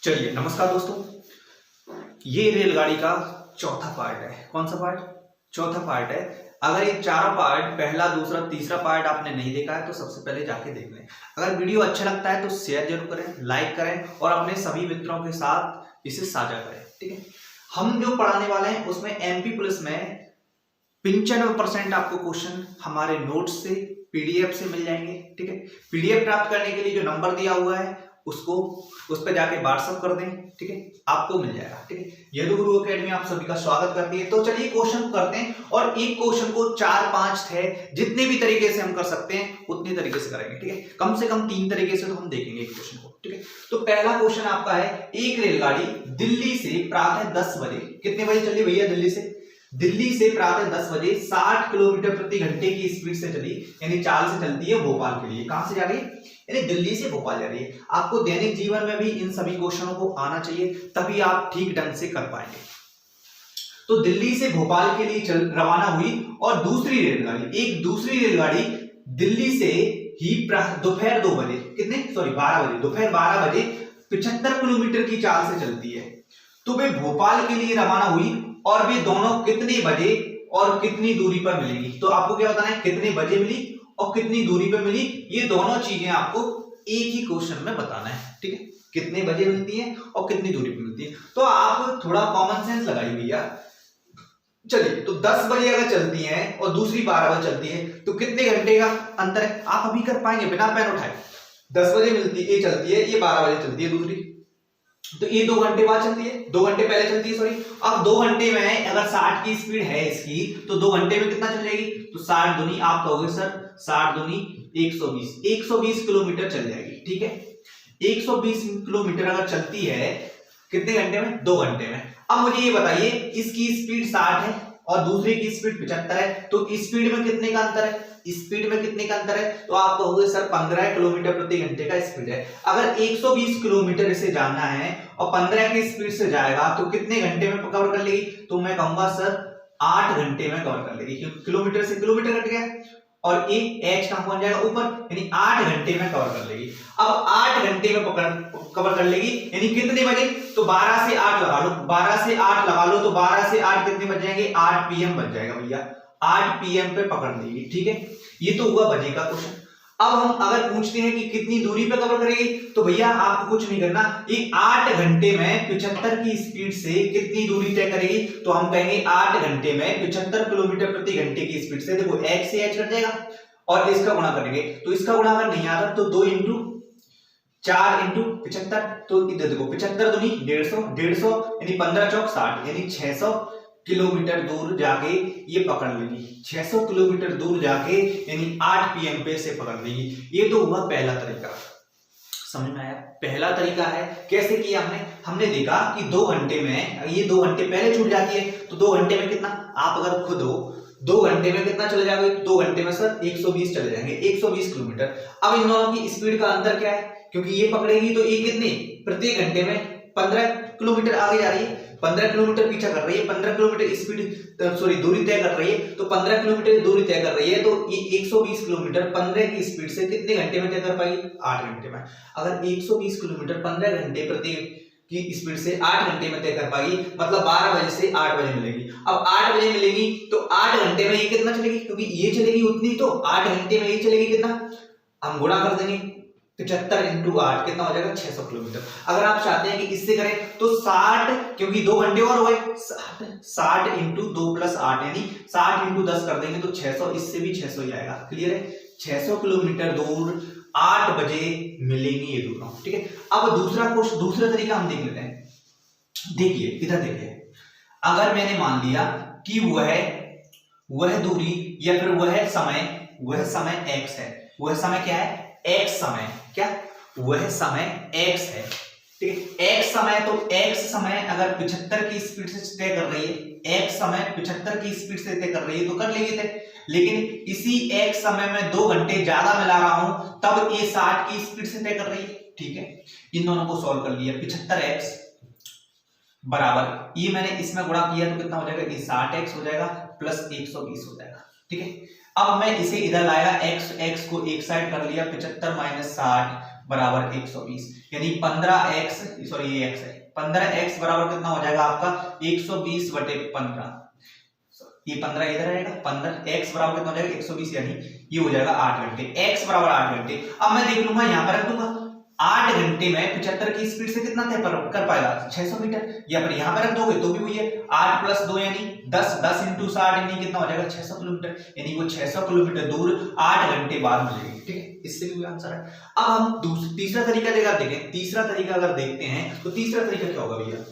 चलिए नमस्कार दोस्तों, ये रेलगाड़ी का चौथा पार्ट है। कौन सा पार्ट? चौथा पार्ट है। अगर ये चारों पार्ट पहला, दूसरा, तीसरा पार्ट आपने नहीं देखा है तो सबसे पहले जाके देख लें। अगर वीडियो अच्छा लगता है तो शेयर जरूर करें, लाइक करें और अपने सभी मित्रों के साथ इसे साझा करें। ठीक है, हम जो पढ़ाने वाले हैं उसमें एमपी पुलिस में 95% आपको क्वेश्चन हमारे नोट्स से, पीडीएफ से मिल जाएंगे। ठीक है, पीडीएफ प्राप्त करने के लिए जो नंबर दिया हुआ है उसको उस पर जाके व्हाट्सअप कर दें। ठीक है, आपको मिल जाएगा। ठीक है, यदु गुरु एकेडमी आप सभी का स्वागत करती है। तो चलिए क्वेश्चन करते हैं और एक क्वेश्चन को 4-5 है, जितने भी तरीके से हम कर सकते हैं उतनी तरीके से करेंगे। ठीक है, कम से कम 3 तरीके से तो हम देखेंगे एक क्वेश्चन को। ठीक है, तो पहला क्वेश्चन आपका है, एक रेलगाड़ी दिल्ली से प्रातः 10 बजे, कितने बजे चली भैया? दिल्ली से प्रातः 10 बजे 60 किलोमीटर प्रति घंटे की स्पीड से चली, यानी चाल से चलती है भोपाल के लिए। कहां से जा रही है? यानी दिल्ली से भोपाल जा रही है। आपको दैनिक जीवन में भी इन सभी क्वेश्चनों को आना चाहिए, तभी आप ठीक ढंग से कर पाएंगे। तो दिल्ली से भोपाल के लिए रवाना हुई और दूसरी रेलगाड़ी दिल्ली से ही दोपहर 2 बजे, दोपहर 12 बजे 75 किलोमीटर की चाल से चलती है। तो वे भोपाल के लिए रवाना हुई और वे दोनों कितने बजे और कितनी दूरी पर मिलेंगी? तो आपको क्या बताना है, कितने बजे मिली और कितनी दूरी पर मिली। ये दोनों चीजें आपको एक ही क्वेश्चन में बताना है। ठीक है, कितने बजे मिलती है और कितनी दूरी पर मिलती है। तो आप थोड़ा कॉमन सेंस लगाइए भैया। चलिए, तो 10 बजे अगर चलती है और दूसरी 12 बजे चलती है तो कितने घंटे का अंतर है? आप अभी कर पाएंगे बिना पेन उठाए। 10 बजे ये चलती है, ये 12 बजे चलती है दूसरी, तो ये 2 घंटे बाद चलती है, 2 घंटे पहले चलती है, सॉरी। अब 2 घंटे में अगर 60 की स्पीड है इसकी, तो 2 घंटे में कितना चल जाएगी? तो 60 दूनी, आप कहोगे सर 60 दूनी 120 किलोमीटर चल जाएगी। ठीक है, 120 किलोमीटर अगर चलती है कितने घंटे में? 2 घंटे में। अब मुझे ये बताइए, इसकी स्पीड 60 है और दूसरे की स्पीड 75 है, तो स्पीड में कितने का अंतर है? तो आप कहोगे सर 15 किलोमीटर प्रति घंटे का स्पीड है। अगर 120 किलोमीटर इसे जाना है और 15 की स्पीड से जाएगा तो कितने घंटे में कवर कर लेगी? तो मैं कहूंगा सर 8 घंटे में कवर कर लेगी, क्योंकि किलोमीटर से किलोमीटर कट गया और एक एच कहां पहुंच जाएगा? ऊपर, यानी 8 घंटे में कवर कर लेगी। अब 8 घंटे में कवर कर लेगी, यानी कितने बजे? तो 12 से 8 लगा लो, 12 से 8 लगा लो, तो 12 से 8 कितने बज जाएंगे? 8 पीएम बज जाएगा भैया, 8 पीएम पे पकड़ लेगी। ठीक है, ये तो हुआ बजे का क्वेश्चन। अब हम अगर पूछते हैं कि कितनी दूरी पे कवर करेगी, तो भैया आपको कुछ नहीं करना, ये 8 घंटे में 75 की स्पीड से कितनी दूरी तय करेगी? तो हम कहेंगे 8 घंटे में 75 किलोमीटर प्रति घंटे की स्पीड से, देखो x से h कट जाएगा और इसका गुणा करेंगे, तो इसका गुणा अगर नहीं आता तो 2 × 4 × 75, तो इधर देखो 75 दूनी 150 यानी 15 चौक 60, यानी 600 किलोमीटर दूर जाके ये पकड़ लेगी। 600 किलोमीटर दूर जाके यानी 8 पीएम पे से पकड़ लेगी। ये तो हुआ पहला तरीका, समझ में आया? पहला तरीका है। कैसे किया हमने देखा कि 2 घंटे में, ये 2 घंटे पहले छूट जाती है, तो 2 घंटे में कितना, आप अगर खुद हो 2 घंटे में कितना चले जाओगे? 2 घंटे में सर 120 चले जाएंगे, 120 किलोमीटर। अब इन दोनों की स्पीड का अंतर क्या है? क्योंकि ये पकड़ेगी तो ये कितने प्रत्येक घंटे में 15 किलोमीटर आगे जा रही है, 15 किलोमीटर पीछा कर रही है, 15 किलोमीटर स्पीड दूरी तय कर रही है, तो 15 किलोमीटर दूरी तय कर रही है, तो ये 120 किलोमीटर 15 की स्पीड से कितने घंटे में तय कर पाएगी? 8 घंटे में। अगर 120 किलोमीटर 15 घंटे प्रति की स्पीड से 8 घंटे में तय कर पाएगी, मतलब 12 बजे से 8 बजे मिलेगी। अब 8 बजे मिलेगी तो 8 घंटे में ये कितना चलेगी? क्योंकि ये चलेगी उतनी, तो 8 घंटे में ये चलेगी कितना? हम गुणा कर देंगे, 75 × 8 कितना हो जाएगा? 600 किलोमीटर। अगर आप चाहते हैं कि इससे करें तो 60, क्योंकि 2 घंटे और हुए, 60 × 2 + 8 यानी 60 × 10 कर देंगे तो 600, इससे भी 600 ही आएगा। क्लियर है? 600 किलोमीटर दूर 8 बजे मिलेंगी ये दोनों। ठीक है, अब दूसरा तरीका हम देख लेते हैं। देखिए इधर देखिए, अगर मैंने मान लिया कि वह दूरी या फिर वह समय x है, वह समय क्या है? x समय, क्या वह समय x है। ठीक है, x समय, तो x समय अगर 75 की स्पीड से तय कर रही है, x समय 75 की स्पीड से तय कर रही है तो कर लेगी तय। लेकिन इसी x समय में 2 घंटे ज्यादा मिला रहा हूं, तब ये 60 की स्पीड से तय कर रही है। ठीक है, इन दोनों को सॉल्व कर लिया, 75x बराबर, ये मैंने इसमें गुणा किया तो कितना हो जाएगा? ये 60x हो जाएगा प्लस 120 हो जाएगा। ठीक है, अब मैं इसे इधर लाया, x को एक साइड कर लिया, 75 - 60 बराबर 120, यानी 15x, सॉरी ये x है, 15x बराबर कितना हो जाएगा आपका 120 बटे 15, ये 15 इधर रहेगा, 15x बराबर कितना हो जाएगा 120, यानी ये हो जाएगा 8 घंटे, x बराबर 8 घंटे। अब मैं देख लूंगा यहाँ पर रख दूंगा 8 घंटे में 75 की स्पीड से कितना तय कर पाएगा 600 मीटर, या फिर यहाँ पे रख दोगे तो भी वही है 8 + 2 यानी 10, 10 × 60 यानी कितना हो जाएगा 600 किलोमीटर, यानी वो 600 किलोमीटर दूर 8 घंटे बाद मिलेगी। ठीक है, इससे भी आंसर है। अब हम तीसरा तरीका देखें, तीसरा तरीका अगर देखते हैं तो तीसरा तरीका क्या होगा भैया,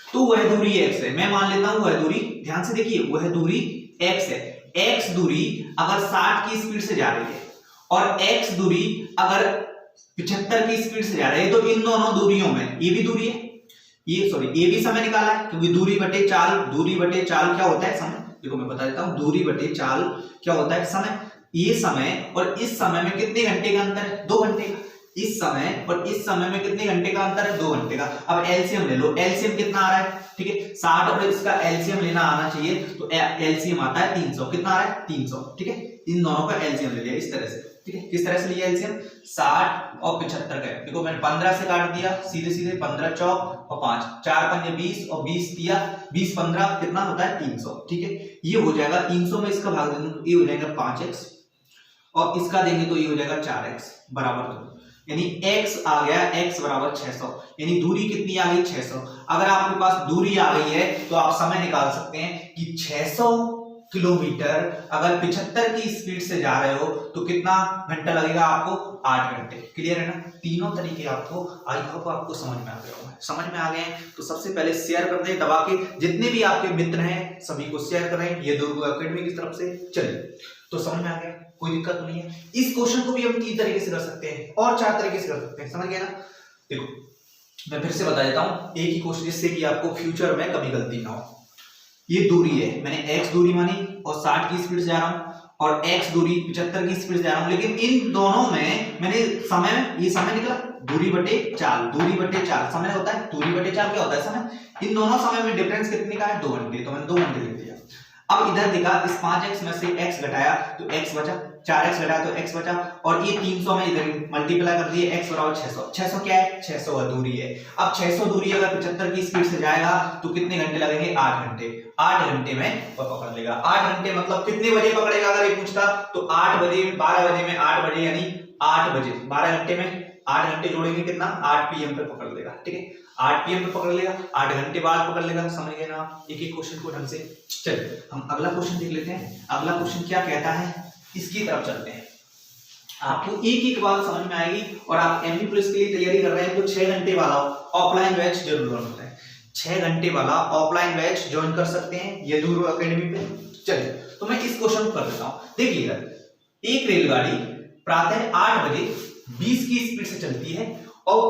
तो वह दूरी x है, मैं मान लेता हूं वह दूरी, ध्यान से देखिए वह दूरी x है, x दूरी अगर 60 की स्पीड से जा रही है और x दूरी अगर 75 की स्पीड से जा रही है, तो इन दोनों दूरियों में ये भी दूरी है, ये सॉरी ये भी समय निकाला है, क्योंकि दूरी बटे चाल क्या होता है समय, देखो मैं बता देता हूं, दूरी बटे चाल क्या होता है समय, ये समय और इस समय में कितने घंटे का अंतर है 2 घंटे का, इस समय और इस समय में कितने घंटे का अंतर है 2 घंटे का। अब एलसीएम ले लो, एलसीएम कितना आ रहा है, ठीक है 60 और इसका एलसीएम लेना आना चाहिए, तो एलसीएम आता है 300, कितना आ रहा है 300, ठीक है, इन दोनों का एलसीएम ले लिया इस तरह से, ठीक है, किस तरह से लिया एलसीएम 60 और 75 का, देखो मैंने 15 से काट दिया सीधे सीधे, 15 चौक और 5, 4 पंजे 20 और 20 दिया 20 15 कितना होता है 300, ठीक है, ये हो जाएगा 300 में इसका भाग देंगे तो ये हो जाएगा 5x और इसका देंगे तो ये हो जाएगा 4x बराबर 2, यानी x आ गया, x बराबर 600, यानी दूरी कितनी आ गई 600। अगर आपके पास दूरी आ गई है तो आप समय निकाल सकते हैं कि 600 किलोमीटर अगर 75 की स्पीड से जा रहे हो तो कितना घंटा लगेगा आपको 8 घंटे। क्लियर है ना, तीनों तरीके आपको आई होप आपको समझ में आ गए होंगे। समझ में आ गए हैं तो सबसे पहले शेयर कर दें दबा के, जितने भी आपके मित्र हैं सभी को शेयर करें, ये दुर्ग एकेडमी की तरफ से। चलिए तो समझ में आ गया, कोई दिक्कत नहीं है। इस क्वेश्चन को भी हम 3 तरीके से कर सकते हैं और 4 तरीके से कर सकते हैं, समझ गए ना। देखो मैं फिर से बता देता हूं एक ही क्वेश्चन, जिससे कि आपको फ्यूचर में कभी गलती ना हो। ये दूरी है, मैंने x दूरी मानी और 60 की स्पीड से जा रहा हूं और x दूरी 75 की स्पीड से जा रहा हूं, लेकिन इन दोनों में मैंने समय, ये समय निकला दूरी बटे चाल, समय होता है दूरी बटे चाल, क्या होता है समय। इन दोनों समय में डिफरेंस कितने का है 2 घंटे, तो मैंने 2 घंटे लिख दिया। अब इधर देखा इस 5x में से x घटाया तो x बचा, 4x घटाया तो x बचा, और ये 300 में इधर मल्टीप्लाई कर दिए, x बराबर 600। 600 क्या है 600 दूरी है। अब 600 दूरी अगर 75 की स्पीड से जाएगा तो कितने घंटे लगेंगे 8 घंटे। 8 घंटे में वो पकड़ लेगा। 8 घंटे मतलब कितने बजे पकड़ेगा अगर ये पूछता तो 8 बजे, 12 बजे में 8 बजे यानी 8 बजे, 12 घंटे में 8 घंटे जोड़ेंगे कितना 8 PM पे पकड़ लेगा। ठीक है 8 PM पे पकड़ लेगा, 8 घंटे बाद पकड़ लेगा। समझ गए ना एक एक क्वेश्चन को ढंग से। चलिए हम अगला क्वेश्चन देख लेते हैं। अगला क्वेश्चन क्या कहता है इसकी तरफ चलते हैं। आपको एक एक बात समझ में आएगी और आप एमपी पुलिस के लिए तैयारी कर रहे हैं तो 6 घंटे वाला ऑफलाइन बैच जरूर ज्वाइन होता है। 6 घंटे वाला ऑफलाइन बैच ज्वाइन कर सकते हैं ये दूर एकेडमी पे। चलिए तो मैं इस क्वेश्चन को कर देता हूं। देखिएगा एक रेलगाड़ी प्रातः 8 बजे 20 की स्पीड से चलती है और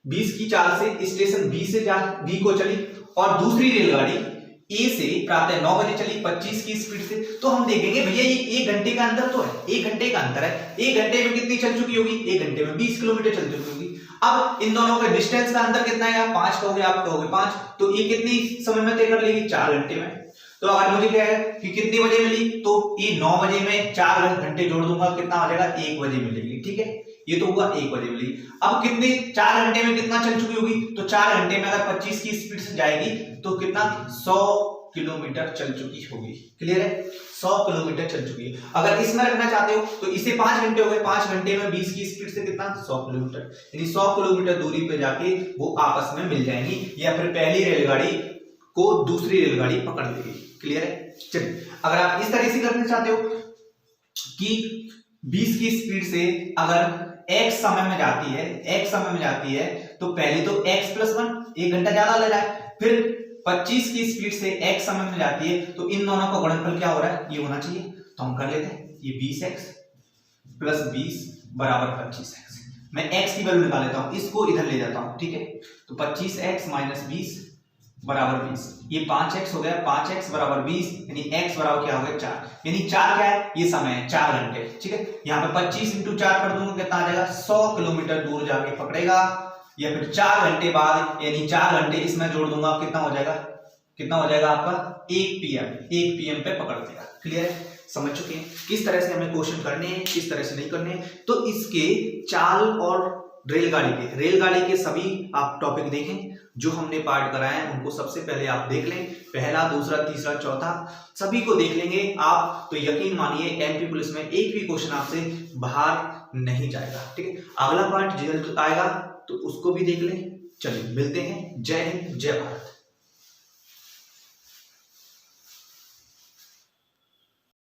20 की चाल से स्टेशन बी को चली, और दूसरी रेलगाड़ी ए से प्रातः 9 बजे चली 25 की स्पीड से। तो हम देखेंगे भैया ये 1 घंटे का अंतर तो है, 1 घंटे का अंतर है। 1 घंटे में कितनी चल चुकी होगी 1 घंटे में 20 किलोमीटर चल चुकी होगी। अब इन दोनों का डिस्टेंस का अंतर कितना है 5 कहोगे आप कहोगे 5, तो ये कितनी समय में तय कर लेगी 4 घंटे में। तो अगर मुझे क्या है कि कितनी बजे मिली तो ये 9 बजे में 4 घंटे जोड़ दूंगा कितना आ जाएगा 1 बजे मिलेगी। ठीक है ये तो हुआ 1 बजे मिली। अब कितने 4 घंटे में कितना चल चुकी होगी तो 4 घंटे में अगर 25 की स्पीड से जाएगी तो कितना 100 किलोमीटर चल चुकी होगी। क्लियर है 100 किलोमीटर चल चुकी है। अगर इसमें रखना चाहते हो तो इसे 5 घंटे हो गए, 5 घंटे में 20 की स्पीड से कितना 100 किलोमीटर, यानी 100 किलोमीटर दूरी पे जाके वो आपस में मिल जाएंगी या फिर पहली रेलगाड़ी को दूसरी रेलगाड़ी पकड़ लेगी। क्लियर है। चलिए अगर आप इस तरह से करना चाहते हो कि 20 की स्पीड से अगर x समय में जाती है तो पहले तो x + 1 1 घंटा ज्यादा ले रहा है, फिर 25 की स्पीड से x समय में जाती है तो इन दोनों का गुणनफल क्या हो रहा है ये होना चाहिए। तो हम कर लेते हैं ये 20x + 20 बराबर 25x। मैं x की वैल्यू निकाल लेता हूं, इसको इधर ले जाता हूं। ठीक है तो 25x - 20 बराबर 20, ये 5x हो गया, 5x बराबर 20 यानी x बराबर क्या हो गया 4, यानी 4 क्या है ये समय है 4 घंटे। ठीक है यहाँ पे 25 × 4 कर दूंगा कितना आ जाएगा 100 किलोमीटर दूर जाके पकड़ेगा, या फिर 4 घंटे बाद यानी 4 घंटे इसमें जोड़ दूंगा कितना हो जाएगा आपका 1 PM पे पकड़ देगा। क्लियर है समझ चुके हैं किस तरह से हमें क्वेश्चन करने हैं, किस तरह से नहीं करने हैं। तो इसके चाल और रेलगाड़ी के सभी आप टॉपिक देखें, जो हमने पार्ट कराए हैं उनको सबसे पहले आप देख लें, पहला, दूसरा, तीसरा, चौथा, सभी को देख लेंगे आप तो यकीन मानिए एमपी पुलिस में एक भी क्वेश्चन आपसे बाहर नहीं जाएगा। ठीक है, अगला पार्ट जल्द आएगा तो उसको भी देख लें। चलिए मिलते हैं। जय हिंद, जय भारत।